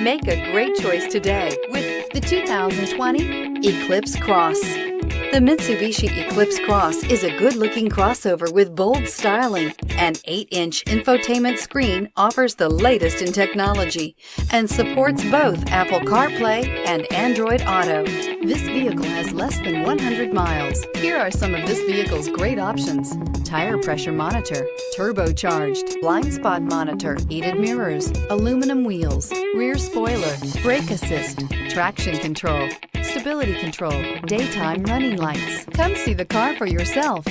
Make a great choice today with the 2020 Eclipse Cross. The Mitsubishi Eclipse Cross is a good-looking crossover with bold styling. An 8-inch infotainment screen offers the latest in technology and supports both Apple CarPlay and Android Auto. This vehicle has less than 100 miles. Here are some of this vehicle's great options: tire pressure monitor, turbocharged, blind spot monitor, heated mirrors, aluminum wheels, rear spoiler, brake assist, traction control, stability control, daytime running lights. Come see the car for yourself.